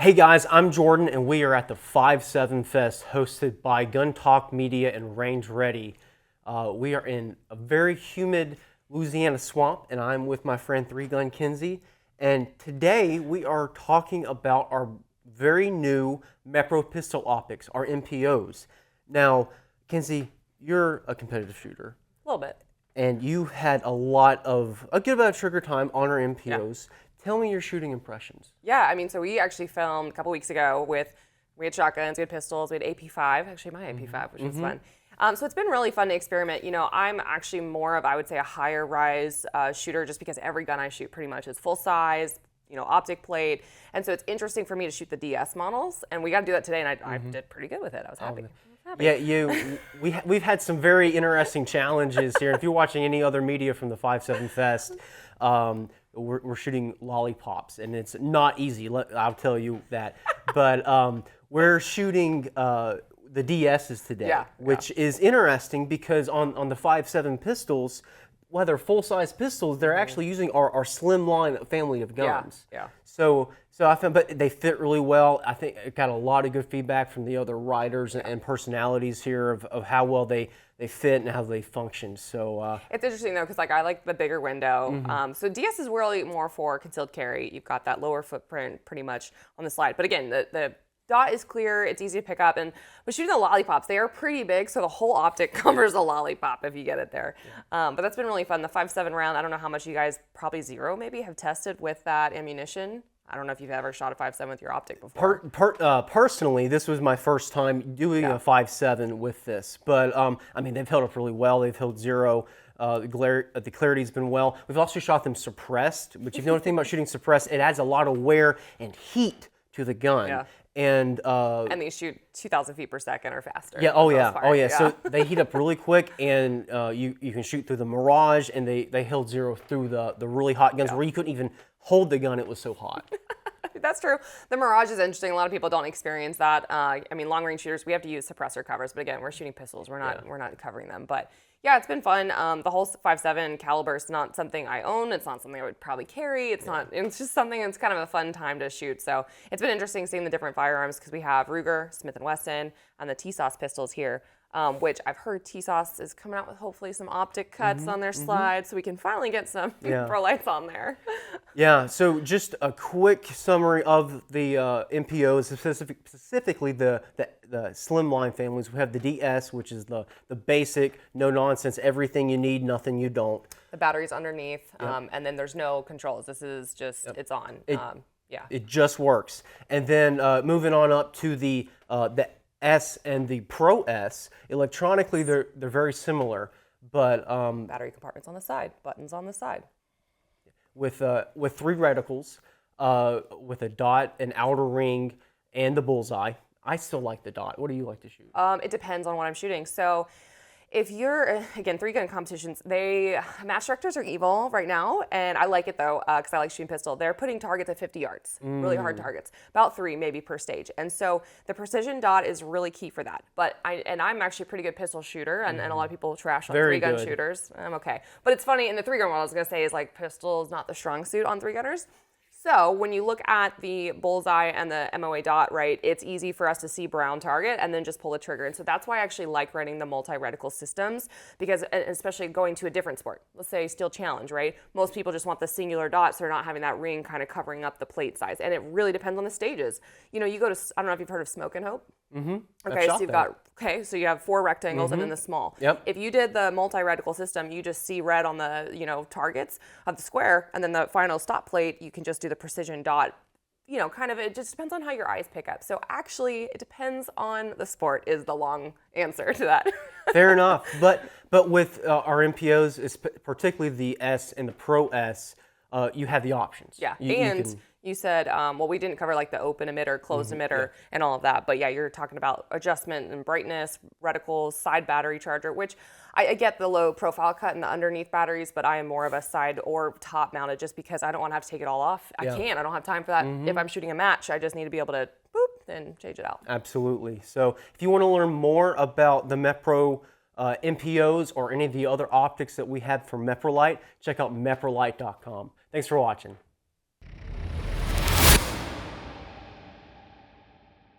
Hey guys, I'm Jordan and we are at the 5-7 Fest hosted by Gun Talk Media and Range Ready. We are in a very humid Louisiana swamp and I'm with my friend 3-Gun Kenzie. And today we are talking about our very new Mepro Pistol Optics, our MPOs. Now, Kenzie, you're a competitive shooter. A little bit. And you had a good amount of trigger time on our MPOs. Yeah. Tell me your shooting impressions. Yeah, I mean, so we actually filmed a couple weeks ago we had shotguns, we had pistols, we had AP5, actually my AP5, which was fun. So it's been really fun to experiment. You know, I'm actually more of, I would say, a higher rise shooter just because every gun I shoot pretty much is full size, optic plate. And so it's interesting for me to shoot the DS models. And we got to do that today, and I did pretty good with it. I was happy. Yeah, we've had some very interesting challenges here. If you're watching any other media from the 5-7 Fest, we're shooting lollipops, and it's not easy. I'll tell you that. But we're shooting the DSs today, which is interesting because on the 5-7 pistols, while they're full-size pistols, they're actually using our Slimline family of guns. Yeah. So I found, but they fit really well. I think I got a lot of good feedback from the other riders and personalities here of how well they fit and how they function. So it's interesting though, because I like the bigger window. So DS is really more for concealed carry. You've got that lower footprint pretty much on the slide. But again, the dot is clear, it's easy to pick up, and with shooting the lollipops, they are pretty big, so the whole optic covers a lollipop if you get it there. But that's been really fun. The 5.7 round, I don't know how much you guys, probably zero maybe, have tested with that ammunition. I don't know if you've ever shot a 5.7 with your optic before. Personally, this was my first time doing a 5.7 with this, but I mean, they've held up really well. They've held zero. The clarity's been well. We've also shot them suppressed, which if you know anything about shooting suppressed, it adds a lot of wear and heat to the gun. Yeah. And they shoot 2,000 feet per second or faster. Yeah. Oh yeah. So they heat up really quick, and you can shoot through the Mirage, and they held zero through the really hot guns where you couldn't even hold the gun. It was so hot. That's true. The Mirage is interesting. A lot of people don't experience that. I mean, long range shooters, we have to use suppressor covers, but again, we're shooting pistols. We're not covering them. But yeah, it's been fun. The whole 5.7 caliber is not something I own. It's not something I would probably carry. It's just something that's kind of a fun time to shoot. So it's been interesting seeing the different firearms because we have Ruger, Smith & Wesson, and the TSOS pistols here. Which I've heard TSOS is coming out with hopefully some optic cuts on their slides, so we can finally get some Meprolights on there. Yeah, so just a quick summary of the MPOs, specifically the Slimline families. We have the DS, which is the basic, no nonsense, everything you need, nothing you don't. The battery's underneath, and then there's no controls. This is just, it's on. It just works. And then moving on up to the S and the Pro S, electronically they're very similar, but battery compartments on the side, buttons on the side. With 3 reticles, with a dot, an outer ring, and the bullseye. I still like the dot. What do you like to shoot? It depends on what I'm shooting. So if you're, again, 3-gun competitions, match directors are evil right now, and I like it though, because I like shooting pistol. They're putting targets at 50 yards, really hard targets, about 3 maybe per stage. And so the precision dot is really key for that. But I'm actually a pretty good pistol shooter, and a lot of people trash on 3-gun shooters. I'm okay. But it's funny, in the 3-gun one, I was gonna say is pistol is not the strong suit on 3-gunners. So when you look at the bullseye and the MOA dot, right, it's easy for us to see brown target and then just pull the trigger. And so that's why I actually like running the multi-reticle systems, because especially going to a different sport, let's say Steel Challenge, right? Most people just want the singular dot, so they're not having that ring kind of covering up the plate size. And it really depends on the stages. You go to, I don't know if you've heard of Smoke and Hope. Okay, so you have 4 rectangles and then the small. Yep. If you did the multi-reticle system, you just see red on the targets of the square, and then the final stop plate, you can just do the precision dot. It just depends on how your eyes pick up. So actually, it depends on the sport is the long answer to that. Fair enough. But with our MPOs, particularly the S and the Pro S, you have the options. Yeah, you said, we didn't cover the open emitter, closed emitter, and all of that. But yeah, you're talking about adjustment and brightness, reticles, side battery charger, which I get the low profile cut and the underneath batteries, but I am more of a side or top mounted just because I don't want to have to take it all off. I can't. I don't have time for that. If I'm shooting a match, I just need to be able to boop and change it out. Absolutely. So if you want to learn more about the Mepro MPOs or any of the other optics that we have from Meprolight, check out meprolight.com. Thanks for watching.